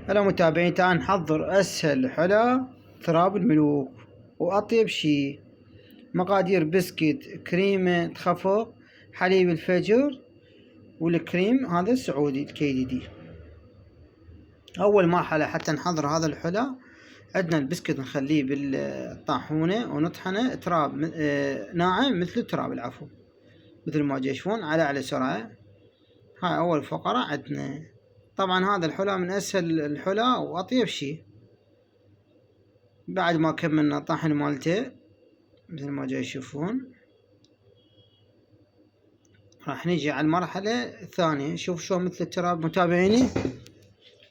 هلا متابعين، تعال نحضر اسهل حلا تراب الملوك واطيب شي. مقادير: بسكت، كريمة تخفق، حليب الفجر، والكريم هذا السعودي الكي دي. اول مرحلة حتى نحضر هذا الحلا، عندنا البسكت نخليه بالطاحونة ونطحنه تراب ناعم مثل التراب، العفو، مثل ما تشوفون على سرعة. هاي اول فقرة عندنا. طبعا هذا الحلا من اسهل الحلا واطيب شي. بعد ما كملنا طحن مالته مثل ما جاي تشوفون، راح نيجي على المرحلة الثانية. شوف شلون مثل التراب متابعيني.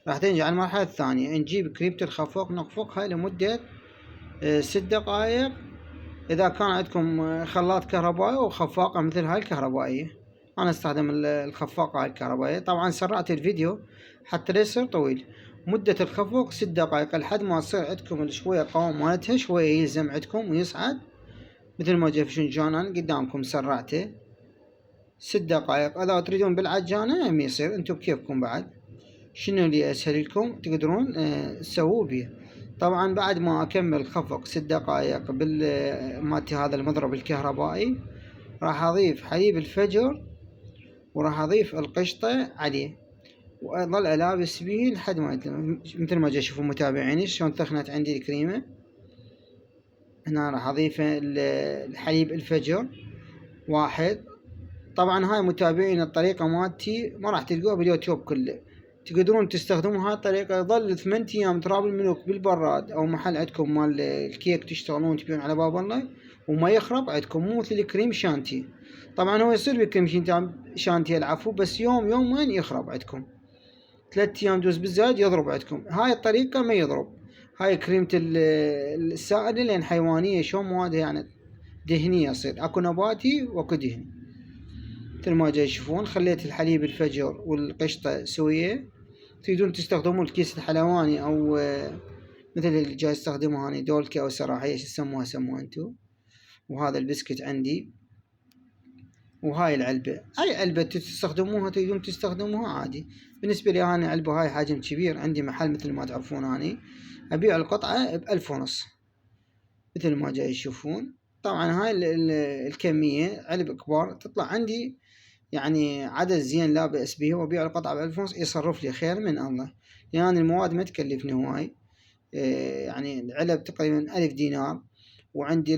راح نيجي على المرحلة الثانية، نجيب كريمة الخفق نخفقها لمدة 6 دقائق. إذا كان عندكم خلاط كهربائي وخفاقة مثل هاي الكهربائية، أنا استخدم الخفاقة هاي الكهربائية. طبعا سرعت الفيديو حتى لا يصير طويل. مدة الخفق 6 دقائق لحد ما تصير عندكم شوية قوام مالتها شوية يلزم عندكم ويصعد مثل ما جاي جانا قدامكم. سرعته 6 دقائق. إذا تريدون بالعجانة هم يصير، انتم بكيفكم. بعد شنو اللي اسهل لكم تقدرون تسووا بيه. طبعا بعد ما اكمل خفق 6 دقائق مالتي هذا المضرب الكهربائي، راح اضيف حليب الفجر وراح اضيف القشطة عليه، واظل الابس به لحد ما مثل ما تشوفون متابعيني شلون ثخنت عندي الكريمة. هنا راح اضيف الحليب الفجر واحد. طبعا هاي متابعين الطريقة مالتي ما راح تلقوها باليوتيوب كله، تقدرون تستخدمون هاي الطريقة. يظل 8 ايام تراب الملوك بالبراد او محل عندكم مال الكيك تشتغلون تبيعون على باب الله وما يخرب عندكم، مو مثل الكريم شانتي. طبعا هو يصير بالكريم شانتي العفو، بس يومين يخرب عندكم. 3 ايام دوز بالزايد يضرب عندكم. هاي الطريقة ما يضرب. هاي كريمة السائلة لان حيوانية، شلون موادها يعني دهنية، يصير اكو نباتي واكو دهني. مثل ما جاي تشوفون خليت الحليب الفجر والقشطة سوية. تريدون تستخدمون الكيس الحلواني او مثل اللي جاي استخدمه هاني دولكي او سراحية، ايش تسموها سموها انتو. وهذا البسكت عندي، وهاي العلبة. اي علبة تستخدموها تريدون تستخدموها عادي. بالنسبة لي انا علبة هاي حجم كبير، عندي محل مثل ما تعرفون هاني ابيع القطعة ب1500 مثل ما جاي تشوفون. طبعا هاي الكمية علب كبار تطلع عندي يعني عدد زين لا بأس به، وبيع القطعة ب1500 يصرف لي خير من الله. يعني المواد ما تكلفني هواي. يعني العلب تقريبا 1000 دينار. وعندي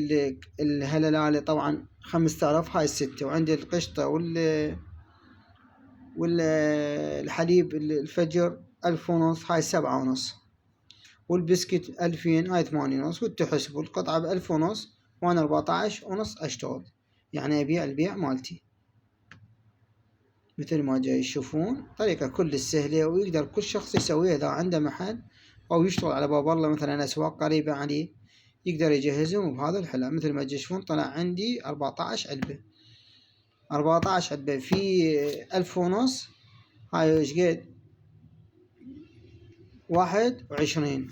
الهلالة طبعا 5000، هاي 6. وعندي القشطة والحليب الفجر 1500، هاي 7.5. والبسكت 2000، هاي 8.5. والتحسبوا القطعة ب1500 وانا 14.5 اشتغل، يعني ابيع البيع مالتي. مثل ما جاي تشوفون طريقة كل سهلة ويقدر كل شخص يسويها. إذا عنده محل أو يشتغل على باب الله مثلا أسواق قريبة عليه يقدر يجهزهم بهذا الحلا. مثل ما تشوفون طلع عندي 14 علبة. 14 علبة في 1500، هاي ايش قد 21.